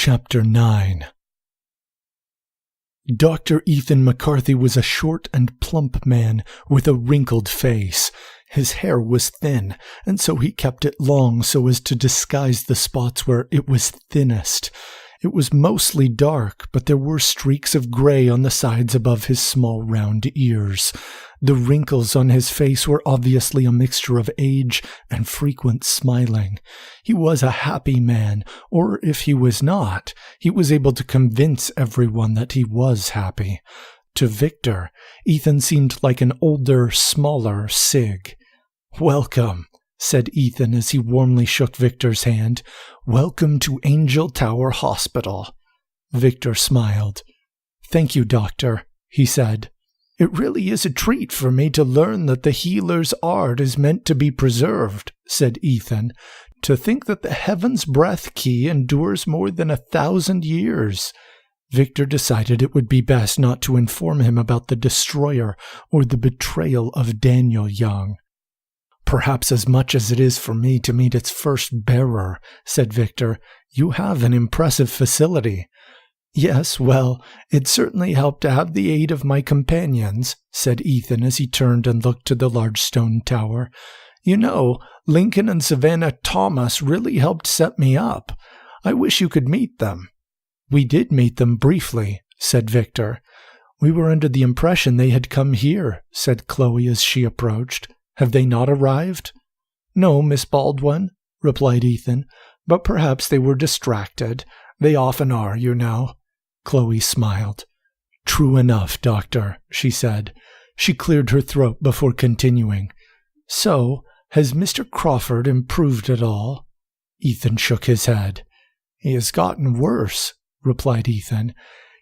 Chapter 9. Dr. Ethan McCarthy was a short and plump man with a wrinkled face. His hair was thin, and so he kept it long so as to disguise the spots where it was thinnest. It was mostly dark, but there were streaks of gray on the sides above his small round ears. The wrinkles on his face were obviously a mixture of age and frequent smiling. He was a happy man, or if he was not, he was able to convince everyone that he was happy. To Victor, Ethan seemed like an older, smaller Sig. "Welcome," said Ethan as he warmly shook Victor's hand. "Welcome to Angel Tower Hospital." Victor smiled. "Thank you, Doctor," he said. "It really is a treat for me to learn that the healer's art is meant to be preserved," said Ethan. "To think that the Heaven's Breath key endures more than 1,000 years." Victor decided it would be best not to inform him about the destroyer or the betrayal of Daniel Young. "Perhaps as much as it is for me to meet its first bearer," said Victor. "You have an impressive facility." "Yes, well, it certainly helped to have the aid of my companions," said Ethan as he turned and looked to the large stone tower. "You know, Lincoln and Savannah Thomas really helped set me up. I wish you could meet them." "We did meet them briefly," said Victor. "We were under the impression they had come here," said Chloe as she approached. "Have they not arrived?" "No, Miss Baldwin," replied Ethan, "but perhaps they were distracted. They often are, you know." Chloe smiled. "True enough, Doctor," she said. She cleared her throat before continuing. "So, has Mr. Crawford improved at all?" Ethan shook his head. "He has gotten worse," replied Ethan.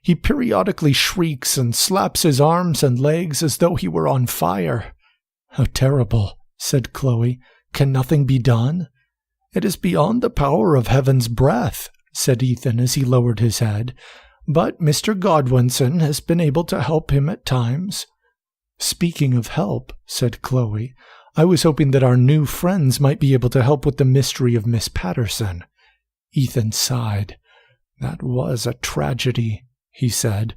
"He periodically shrieks and slaps his arms and legs as though he were on fire." "How terrible," said Chloe. "Can nothing be done?" "It is beyond the power of Heaven's breath," said Ethan as he lowered his head. "But Mr. Godwinson has been able to help him at times." "Speaking of help," said Chloe, "I was hoping that our new friends might be able to help with the mystery of Miss Patterson." Ethan sighed. "That was a tragedy," he said.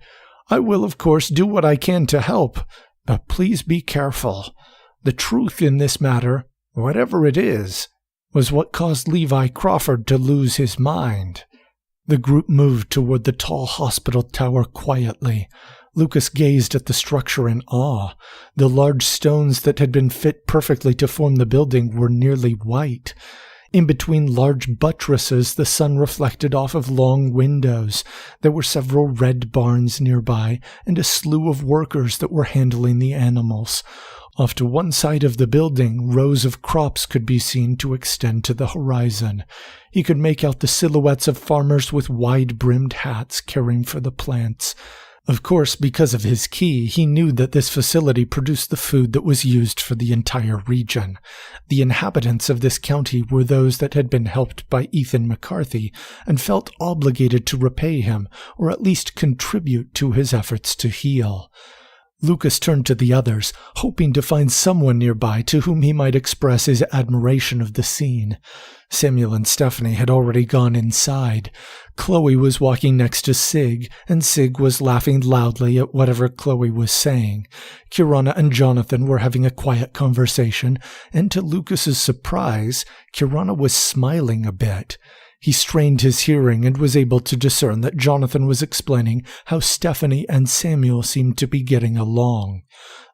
"I will, of course, do what I can to help, but please be careful. The truth in this matter, whatever it is, was what caused Levi Crawford to lose his mind." The group moved toward the tall hospital tower quietly. Lucas gazed at the structure in awe. The large stones that had been fit perfectly to form the building were nearly white. In between large buttresses, the sun reflected off of long windows. There were several red barns nearby, and a slew of workers that were handling the animals. Off to one side of the building, rows of crops could be seen to extend to the horizon. He could make out the silhouettes of farmers with wide-brimmed hats caring for the plants. Of course, because of his key, he knew that this facility produced the food that was used for the entire region. The inhabitants of this county were those that had been helped by Ethan McCarthy and felt obligated to repay him, or at least contribute to his efforts to heal. Lucas turned to the others, hoping to find someone nearby to whom he might express his admiration of the scene. Samuel and Stephanie had already gone inside. Chloe was walking next to Sig, and Sig was laughing loudly at whatever Chloe was saying. Kirana and Jonathan were having a quiet conversation, and to Lucas's surprise, Kirana was smiling a bit. He strained his hearing and was able to discern that Jonathan was explaining how Stephanie and Samuel seemed to be getting along.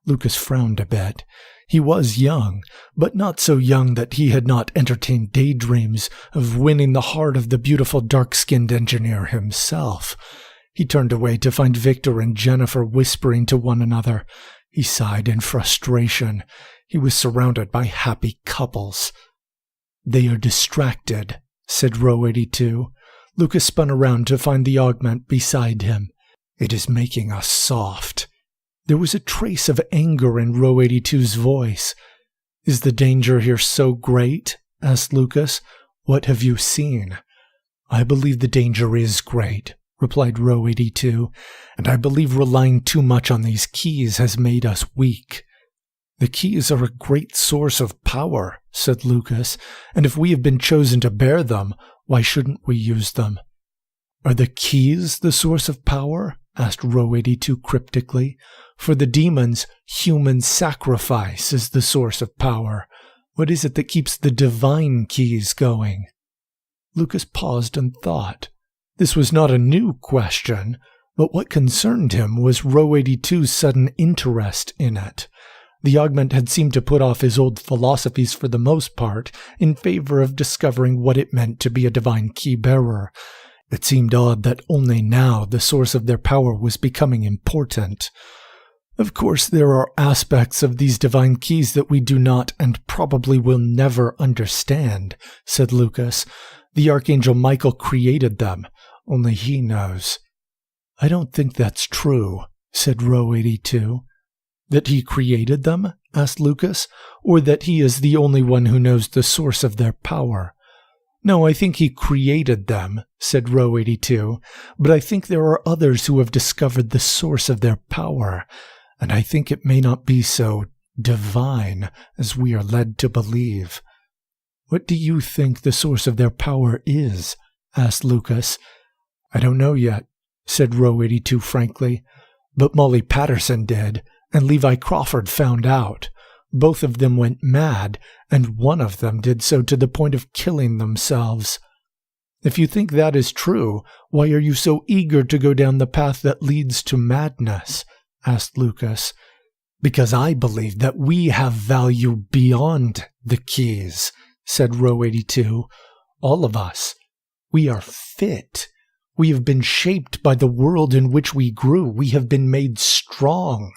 Lucas frowned a bit. He was young, but not so young that he had not entertained daydreams of winning the heart of the beautiful dark-skinned engineer himself. He turned away to find Victor and Jennifer whispering to one another. He sighed in frustration. He was surrounded by happy couples. "They are distracted," said Row 82. Lucas spun around to find the augment beside him. "It is making us soft." There was a trace of anger in Row 82's voice. "Is the danger here so great?" asked Lucas. "What have you seen?" "I believe the danger is great," replied Row 82, "and I believe relying too much on these keys has made us weak." "The keys are a great source of power," said Lucas, "and if we have been chosen to bear them, why shouldn't we use them?" Are the keys the source of power? Asked Row 82 cryptically. For the demons, human sacrifice is the source of power. What is it that keeps the divine keys going? Lucas paused and thought. This was not a new question, but what concerned him was Row 82's sudden interest in it. The augment had seemed to put off his old philosophies for the most part in favor of discovering what it meant to be a divine key-bearer. It seemed odd that only now the source of their power was becoming important. Of course, there are aspects of these divine keys that we do not and probably will never understand, said Lucas. The Archangel Michael created them. Only he knows. I don't think that's true, said Row 82. That he created them? Asked Lucas. Or that he is the only one who knows the source of their power? No, I think he created them, said Row 82, but I think there are others who have discovered the source of their power, and I think it may not be so divine as we are led to believe. What do you think the source of their power is? Asked Lucas. I don't know yet, said Row 82 frankly, but Molly Patterson did, and Levi Crawford found out. Both of them went mad, and one of them did so to the point of killing themselves. If you think that is true, why are you so eager to go down the path that leads to madness? Asked Lucas. Because I believe that we have value beyond the keys, said Row 82. All of us. We are fit. We have been shaped by the world in which we grew. We have been made strong.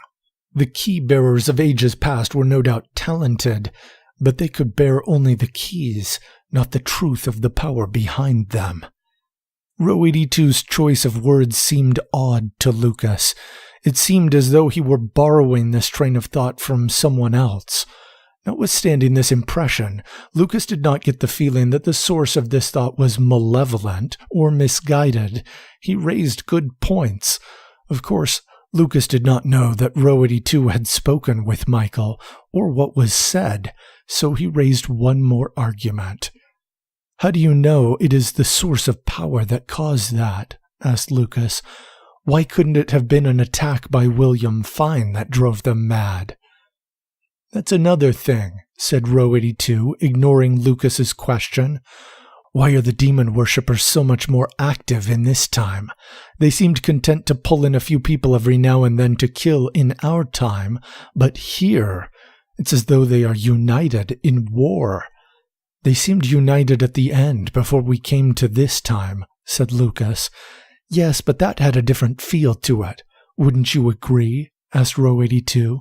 The key-bearers of ages past were no doubt talented, but they could bear only the keys, not the truth of the power behind them. Row 82's choice of words seemed odd to Lucas. It seemed as though he were borrowing this train of thought from someone else. Notwithstanding this impression, Lucas did not get the feeling that the source of this thought was malevolent or misguided. He raised good points. Of course, Lucas did not know that Row 82 had spoken with Michael, or what was said, so he raised one more argument. How do you know it is the source of power that caused that? Asked Lucas. Why couldn't it have been an attack by William Fine that drove them mad? That's another thing, said Row 82, ignoring Lucas's question. Why are the demon worshippers so much more active in this time? They seemed content to pull in a few people every now and then to kill in our time, but here, it's as though they are united in war. They seemed united at the end before we came to this time, said Lucas. Yes, but that had a different feel to it. Wouldn't you agree? Asked Row 82.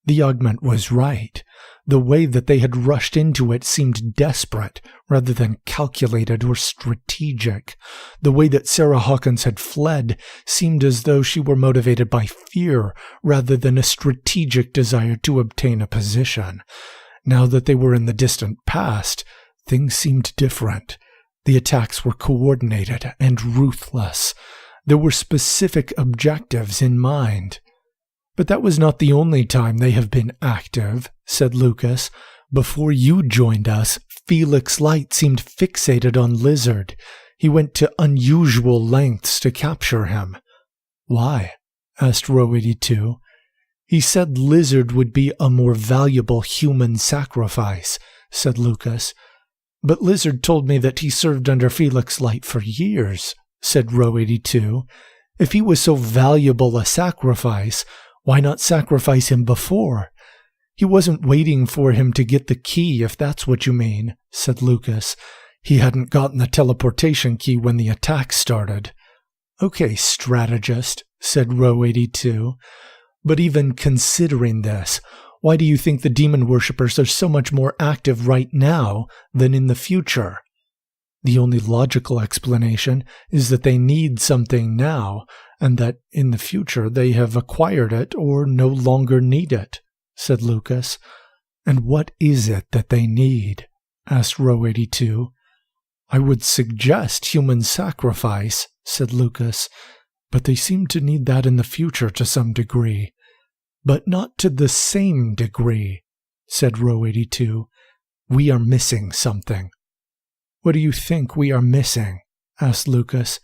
The augment was right. The way that they had rushed into it seemed desperate rather than calculated or strategic. The way that Sarah Hawkins had fled seemed as though she were motivated by fear rather than a strategic desire to obtain a position. Now that they were in the distant past, things seemed different. The attacks were coordinated and ruthless. There were specific objectives in mind. But that was not the only time they have been active, said Lucas. Before you joined us, Felix Light seemed fixated on Lizard. He went to unusual lengths to capture him. Why? Asked Row 82. He said Lizard would be a more valuable human sacrifice, said Lucas. But Lizard told me that he served under Felix Light for years, said Row 82. If he was so valuable a sacrifice, why not sacrifice him before? He wasn't waiting for him to get the key, if that's what you mean, said Lucas. He hadn't gotten the teleportation key when the attack started. Okay, strategist, said Row 82. But even considering this, why do you think the demon worshippers are so much more active right now than in the future? The only logical explanation is that they need something now, and that in the future they have acquired it or no longer need it, said Lucas. And what is it that they need? Asked Row 82. I would suggest human sacrifice, said Lucas, but they seem to need that in the future to some degree. But not to the same degree, said Row 82. We are missing something. What do you think we are missing? Asked Lucas.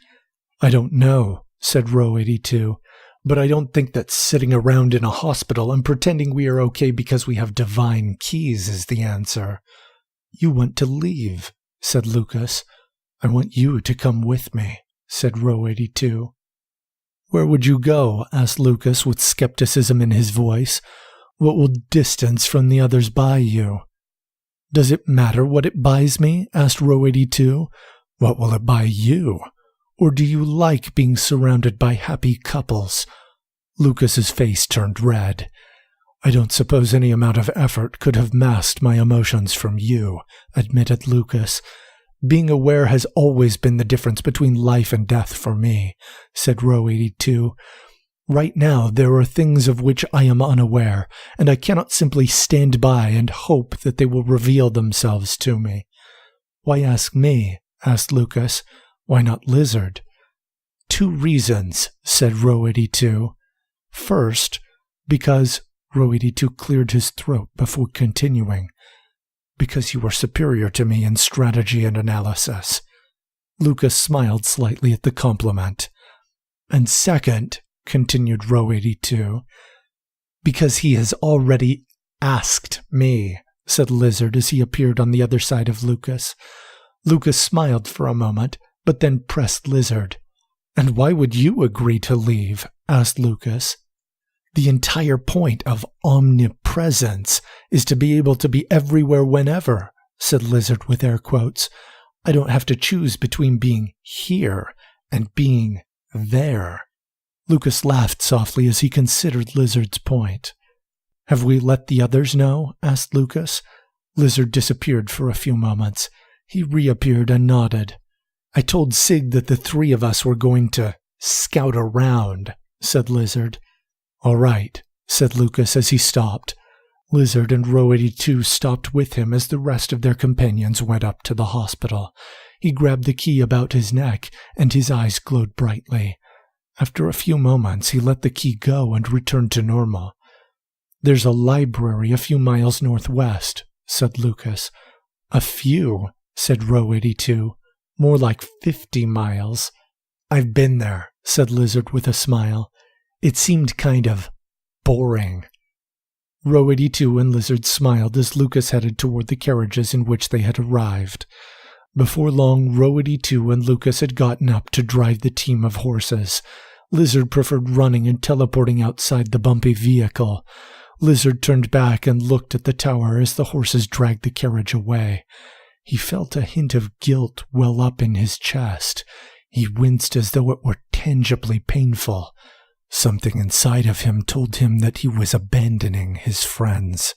I don't know, said Row 82, but I don't think that sitting around in a hospital and pretending we are okay because we have divine keys is the answer. You want to leave, said Lucas. I want you to come with me, said Row 82. Where would you go? Asked Lucas with skepticism in his voice. What will distance from the others buy you? Does it matter what it buys me? Asked Row 82. What will it buy you? Or do you like being surrounded by happy couples? Lucas's face turned red. I don't suppose any amount of effort could have masked my emotions from you, admitted Lucas. Being aware has always been the difference between life and death for me, said Row 82. Right now there are things of which I am unaware, and I cannot simply stand by and hope that they will reveal themselves to me. Why ask me? Asked Lucas. Why not Lizard? 2 reasons, said Row 82. First, because Row 82 cleared his throat before continuing. Because you are superior to me in strategy and analysis. Lucas smiled slightly at the compliment. And second, continued Row 82, because he has already asked me, said Lizard as he appeared on the other side of Lucas. Lucas smiled for a moment, but then pressed Lizard. And why would you agree to leave? Asked Lucas. The entire point of omnipresence is to be able to be everywhere whenever, said Lizard with air quotes. I don't have to choose between being here and being there. Lucas laughed softly as he considered Lizard's point. Have we let the others know? Asked Lucas. Lizard disappeared for a few moments. He reappeared and nodded. I told Sig that the 3 of us were going to scout around, said Lizard. All right, said Lucas as he stopped. Lizard and Row 82 stopped with him as the rest of their companions went up to the hospital. He grabbed the key about his neck, and his eyes glowed brightly. After a few moments, he let the key go and returned to normal. There's a library a few miles northwest, said Lucas. A few, said Row 82. More like 50 miles. I've been there, said Lizard with a smile. It seemed kind of boring. Row 82 and Lizard smiled as Lucas headed toward the carriages in which they had arrived. Before long, Row 82 and Lucas had gotten up to drive the team of horses. Lizard preferred running and teleporting outside the bumpy vehicle. Lizard turned back and looked at the tower as the horses dragged the carriage away. He felt a hint of guilt well up in his chest. He winced as though it were tangibly painful. Something inside of him told him that he was abandoning his friends.